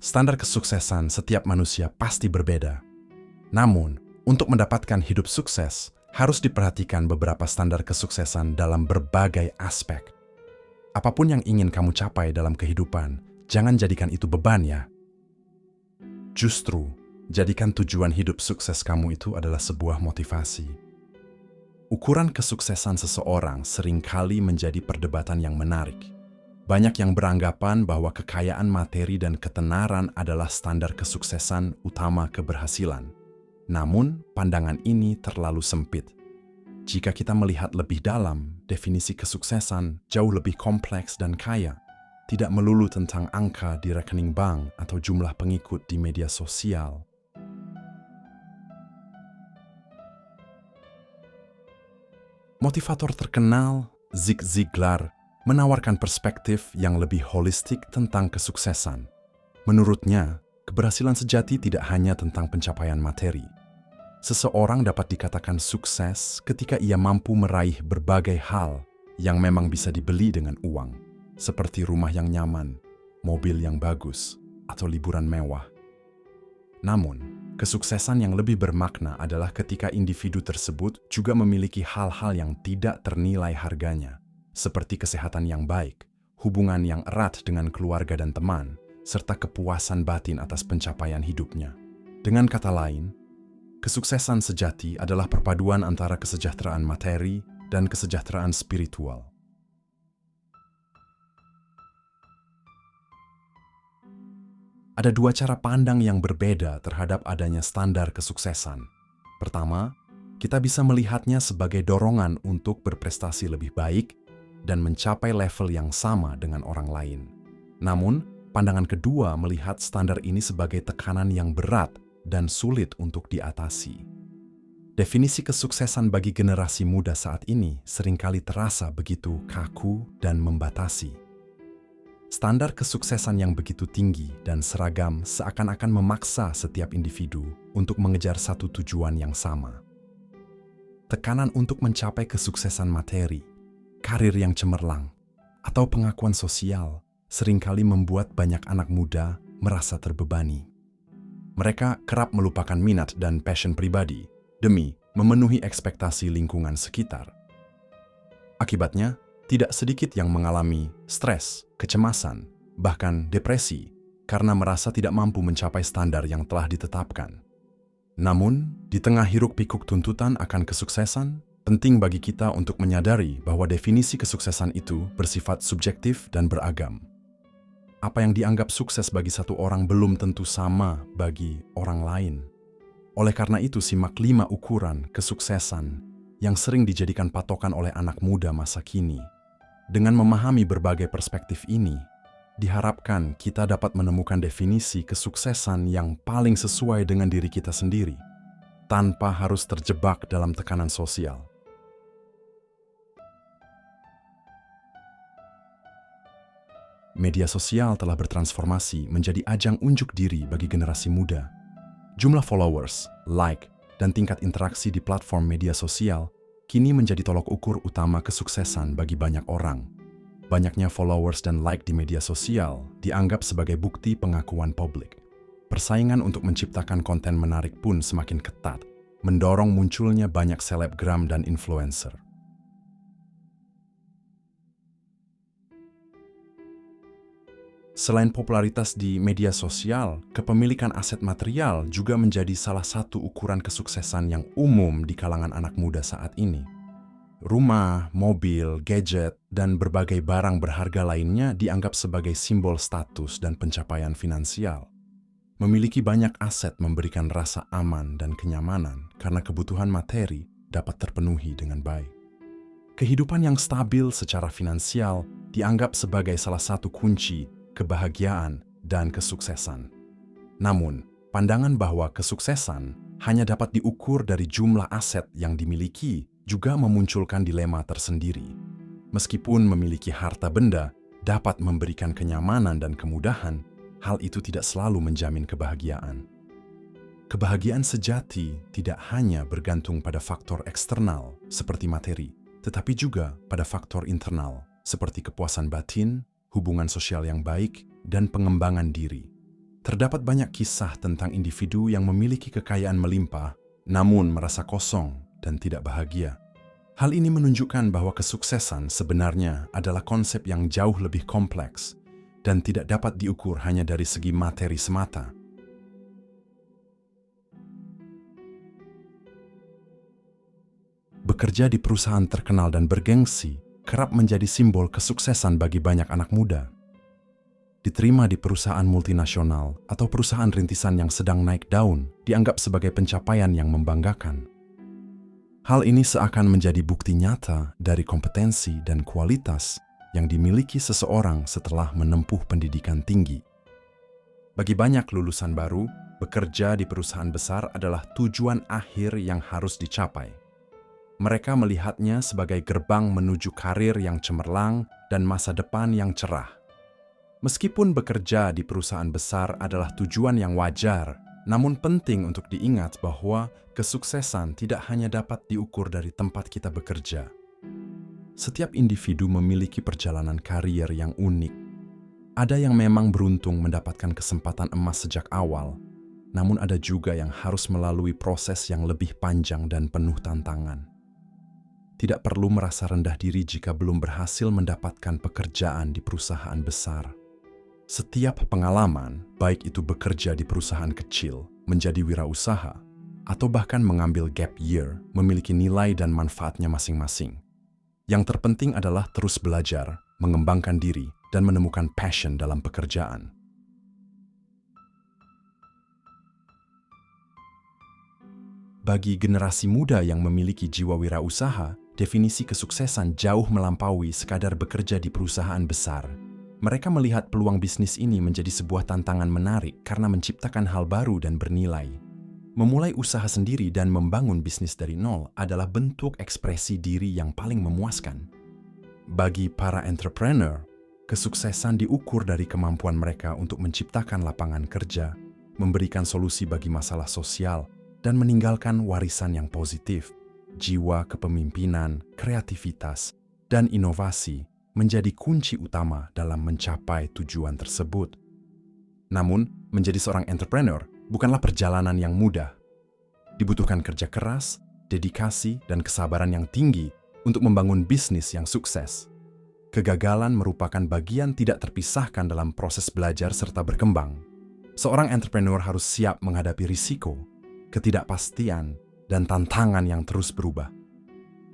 Standar kesuksesan setiap manusia pasti berbeda. Namun, untuk mendapatkan hidup sukses, harus diperhatikan beberapa standar kesuksesan dalam berbagai aspek. Apapun yang ingin kamu capai dalam kehidupan, jangan jadikan itu beban ya. Justru, jadikan tujuan hidup sukses kamu itu adalah sebuah motivasi. Ukuran kesuksesan seseorang seringkali menjadi perdebatan yang menarik. Banyak yang beranggapan bahwa kekayaan materi dan ketenaran adalah standar kesuksesan utama keberhasilan. Namun, pandangan ini terlalu sempit. Jika kita melihat lebih dalam, definisi kesuksesan jauh lebih kompleks dan kaya. Tidak melulu tentang angka di rekening bank atau jumlah pengikut di media sosial. Motivator terkenal, Zig Ziglar, menawarkan perspektif yang lebih holistik tentang kesuksesan. Menurutnya, keberhasilan sejati tidak hanya tentang pencapaian materi. Seseorang dapat dikatakan sukses ketika ia mampu meraih berbagai hal yang memang bisa dibeli dengan uang, seperti rumah yang nyaman, mobil yang bagus, atau liburan mewah. Namun, kesuksesan yang lebih bermakna adalah ketika individu tersebut juga memiliki hal-hal yang tidak ternilai harganya, seperti kesehatan yang baik, hubungan yang erat dengan keluarga dan teman, serta kepuasan batin atas pencapaian hidupnya. Dengan kata lain, kesuksesan sejati adalah perpaduan antara kesejahteraan materi dan kesejahteraan spiritual. Ada dua cara pandang yang berbeda terhadap adanya standar kesuksesan. Pertama, kita bisa melihatnya sebagai dorongan untuk berprestasi lebih baik dan mencapai level yang sama dengan orang lain. Namun, pandangan kedua melihat standar ini sebagai tekanan yang berat dan sulit untuk diatasi. Definisi kesuksesan bagi generasi muda saat ini seringkali terasa begitu kaku dan membatasi. Standar kesuksesan yang begitu tinggi dan seragam seakan-akan memaksa setiap individu untuk mengejar satu tujuan yang sama. Tekanan untuk mencapai kesuksesan materi, karir yang cemerlang, atau pengakuan sosial seringkali membuat banyak anak muda merasa terbebani. Mereka kerap melupakan minat dan passion pribadi demi memenuhi ekspektasi lingkungan sekitar. Akibatnya, tidak sedikit yang mengalami stres, kecemasan, bahkan depresi karena merasa tidak mampu mencapai standar yang telah ditetapkan. Namun, di tengah hiruk-pikuk tuntutan akan kesuksesan, penting bagi kita untuk menyadari bahwa definisi kesuksesan itu bersifat subjektif dan beragam. Apa yang dianggap sukses bagi satu orang belum tentu sama bagi orang lain. Oleh karena itu, simak 5 ukuran kesuksesan yang sering dijadikan patokan oleh anak muda masa kini. Dengan memahami berbagai perspektif ini, diharapkan kita dapat menemukan definisi kesuksesan yang paling sesuai dengan diri kita sendiri, tanpa harus terjebak dalam tekanan sosial. Media sosial telah bertransformasi menjadi ajang unjuk diri bagi generasi muda. Jumlah followers, like, dan tingkat interaksi di platform media sosial kini menjadi tolok ukur utama kesuksesan bagi banyak orang. Banyaknya followers dan like di media sosial dianggap sebagai bukti pengakuan publik. Persaingan untuk menciptakan konten menarik pun semakin ketat, mendorong munculnya banyak selebgram dan influencer. Selain popularitas di media sosial, kepemilikan aset material juga menjadi salah satu ukuran kesuksesan yang umum di kalangan anak muda saat ini. Rumah, mobil, gadget, dan berbagai barang berharga lainnya dianggap sebagai simbol status dan pencapaian finansial. Memiliki banyak aset memberikan rasa aman dan kenyamanan karena kebutuhan materi dapat terpenuhi dengan baik. Kehidupan yang stabil secara finansial dianggap sebagai salah satu kunci kebahagiaan dan kesuksesan. Namun, pandangan bahwa kesuksesan hanya dapat diukur dari jumlah aset yang dimiliki juga memunculkan dilema tersendiri. Meskipun memiliki harta benda dapat memberikan kenyamanan dan kemudahan, hal itu tidak selalu menjamin kebahagiaan. Kebahagiaan sejati tidak hanya bergantung pada faktor eksternal seperti materi, tetapi juga pada faktor internal seperti kepuasan batin, hubungan sosial yang baik, dan pengembangan diri. Terdapat banyak kisah tentang individu yang memiliki kekayaan melimpah, namun merasa kosong dan tidak bahagia. Hal ini menunjukkan bahwa kesuksesan sebenarnya adalah konsep yang jauh lebih kompleks dan tidak dapat diukur hanya dari segi materi semata. Bekerja di perusahaan terkenal dan bergengsi kerap menjadi simbol kesuksesan bagi banyak anak muda. Diterima di perusahaan multinasional atau perusahaan rintisan yang sedang naik daun dianggap sebagai pencapaian yang membanggakan. Hal ini seakan menjadi bukti nyata dari kompetensi dan kualitas yang dimiliki seseorang setelah menempuh pendidikan tinggi. Bagi banyak lulusan baru, bekerja di perusahaan besar adalah tujuan akhir yang harus dicapai. Mereka melihatnya sebagai gerbang menuju karir yang cemerlang dan masa depan yang cerah. Meskipun bekerja di perusahaan besar adalah tujuan yang wajar, namun penting untuk diingat bahwa kesuksesan tidak hanya dapat diukur dari tempat kita bekerja. Setiap individu memiliki perjalanan karier yang unik. Ada yang memang beruntung mendapatkan kesempatan emas sejak awal, namun ada juga yang harus melalui proses yang lebih panjang dan penuh tantangan. Tidak perlu merasa rendah diri jika belum berhasil mendapatkan pekerjaan di perusahaan besar. Setiap pengalaman, baik itu bekerja di perusahaan kecil, menjadi wirausaha, atau bahkan mengambil gap year, memiliki nilai dan manfaatnya masing-masing. Yang terpenting adalah terus belajar, mengembangkan diri, dan menemukan passion dalam pekerjaan. Bagi generasi muda yang memiliki jiwa wirausaha, definisi kesuksesan jauh melampaui sekadar bekerja di perusahaan besar. Mereka melihat peluang bisnis ini menjadi sebuah tantangan menarik karena menciptakan hal baru dan bernilai. Memulai usaha sendiri dan membangun bisnis dari nol adalah bentuk ekspresi diri yang paling memuaskan. Bagi para entrepreneur, kesuksesan diukur dari kemampuan mereka untuk menciptakan lapangan kerja, memberikan solusi bagi masalah sosial, dan meninggalkan warisan yang positif. Jiwa kepemimpinan, kreativitas, dan inovasi menjadi kunci utama dalam mencapai tujuan tersebut. Namun, menjadi seorang entrepreneur bukanlah perjalanan yang mudah. Dibutuhkan kerja keras, dedikasi, dan kesabaran yang tinggi untuk membangun bisnis yang sukses. Kegagalan merupakan bagian tidak terpisahkan dalam proses belajar serta berkembang. Seorang entrepreneur harus siap menghadapi risiko, ketidakpastian, dan tantangan yang terus berubah.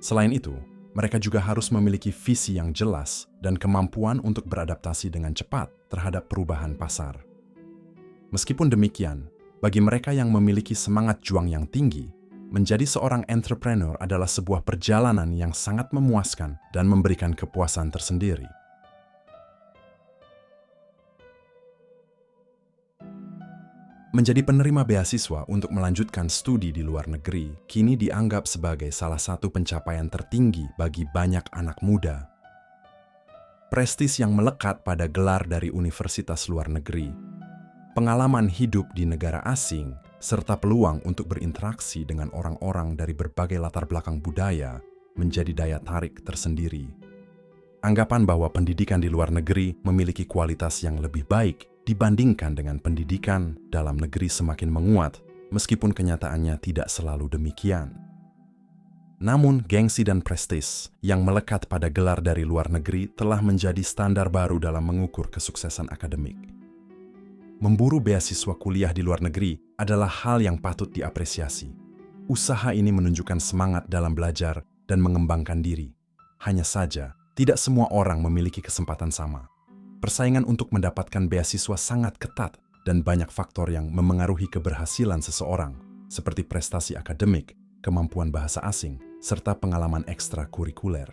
Selain itu, mereka juga harus memiliki visi yang jelas dan kemampuan untuk beradaptasi dengan cepat terhadap perubahan pasar. Meskipun demikian, bagi mereka yang memiliki semangat juang yang tinggi, menjadi seorang entrepreneur adalah sebuah perjalanan yang sangat memuaskan dan memberikan kepuasan tersendiri. Menjadi penerima beasiswa untuk melanjutkan studi di luar negeri kini dianggap sebagai salah satu pencapaian tertinggi bagi banyak anak muda. Prestis yang melekat pada gelar dari universitas luar negeri, pengalaman hidup di negara asing, serta peluang untuk berinteraksi dengan orang-orang dari berbagai latar belakang budaya menjadi daya tarik tersendiri. Anggapan bahwa pendidikan di luar negeri memiliki kualitas yang lebih baik dibandingkan dengan pendidikan dalam negeri semakin menguat, meskipun kenyataannya tidak selalu demikian. Namun, gengsi dan prestis yang melekat pada gelar dari luar negeri telah menjadi standar baru dalam mengukur kesuksesan akademik. Memburu beasiswa kuliah di luar negeri adalah hal yang patut diapresiasi. Usaha ini menunjukkan semangat dalam belajar dan mengembangkan diri. Hanya saja, tidak semua orang memiliki kesempatan sama. Persaingan untuk mendapatkan beasiswa sangat ketat dan banyak faktor yang memengaruhi keberhasilan seseorang, seperti prestasi akademik, kemampuan bahasa asing, serta pengalaman ekstrakurikuler.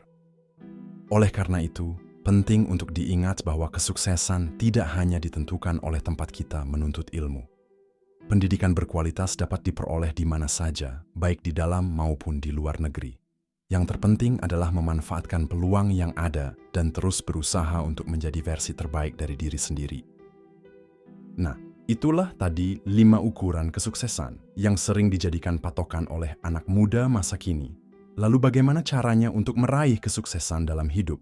Oleh karena itu, penting untuk diingat bahwa kesuksesan tidak hanya ditentukan oleh tempat kita menuntut ilmu. Pendidikan berkualitas dapat diperoleh di mana saja, baik di dalam maupun di luar negeri. Yang terpenting adalah memanfaatkan peluang yang ada dan terus berusaha untuk menjadi versi terbaik dari diri sendiri. Nah, itulah tadi 5 ukuran kesuksesan yang sering dijadikan patokan oleh anak muda masa kini. Lalu bagaimana caranya untuk meraih kesuksesan dalam hidup?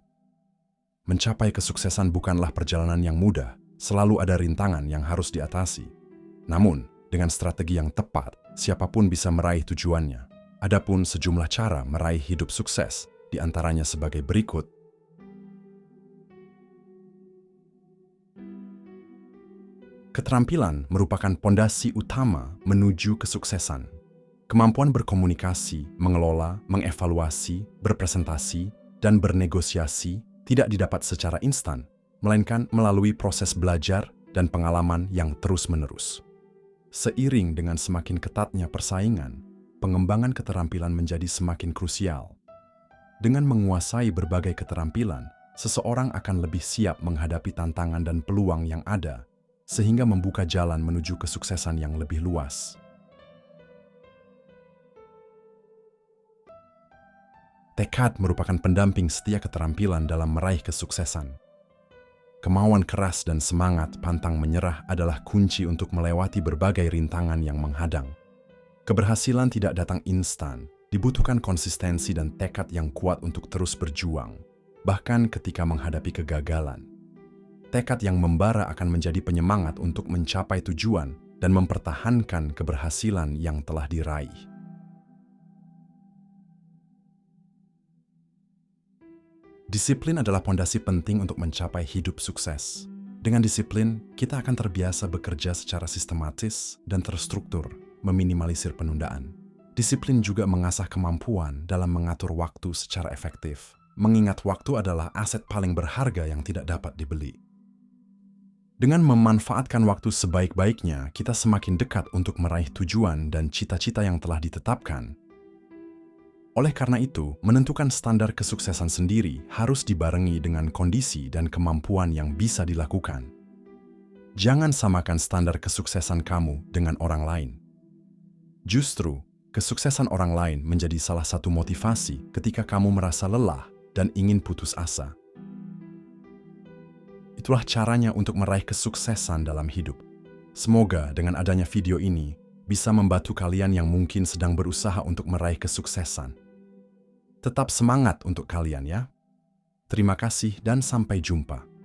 Mencapai kesuksesan bukanlah perjalanan yang mudah, Selalu ada rintangan yang harus diatasi. Namun, dengan strategi yang tepat, siapapun bisa meraih tujuannya. Adapun sejumlah cara meraih hidup sukses, di antaranya sebagai berikut. Keterampilan merupakan pondasi utama menuju kesuksesan. Kemampuan berkomunikasi, mengelola, mengevaluasi, berpresentasi, dan bernegosiasi tidak didapat secara instan, melainkan melalui proses belajar dan pengalaman yang terus-menerus. Seiring dengan semakin ketatnya persaingan, pengembangan keterampilan menjadi semakin krusial. Dengan menguasai berbagai keterampilan, seseorang akan lebih siap menghadapi tantangan dan peluang yang ada, sehingga membuka jalan menuju kesuksesan yang lebih luas. Tekad merupakan pendamping setia keterampilan dalam meraih kesuksesan. Kemauan keras dan semangat pantang menyerah adalah kunci untuk melewati berbagai rintangan yang menghadang. Keberhasilan tidak datang instan, dibutuhkan konsistensi dan tekad yang kuat untuk terus berjuang, bahkan ketika menghadapi kegagalan. Tekad yang membara akan menjadi penyemangat untuk mencapai tujuan dan mempertahankan keberhasilan yang telah diraih. Disiplin adalah pondasi penting untuk mencapai hidup sukses. Dengan disiplin, kita akan terbiasa bekerja secara sistematis dan terstruktur, meminimalisir penundaan. Disiplin juga mengasah kemampuan dalam mengatur waktu secara efektif, mengingat waktu adalah aset paling berharga yang tidak dapat dibeli. Dengan memanfaatkan waktu sebaik-baiknya, kita semakin dekat untuk meraih tujuan dan cita-cita yang telah ditetapkan. Oleh karena itu, menentukan standar kesuksesan sendiri harus dibarengi dengan kondisi dan kemampuan yang bisa dilakukan. Jangan samakan standar kesuksesan kamu dengan orang lain. Justru, kesuksesan orang lain menjadi salah satu motivasi ketika kamu merasa lelah dan ingin putus asa. Itulah caranya untuk meraih kesuksesan dalam hidup. Semoga dengan adanya video ini bisa membantu kalian yang mungkin sedang berusaha untuk meraih kesuksesan. Tetap semangat untuk kalian ya. Terima kasih dan sampai jumpa.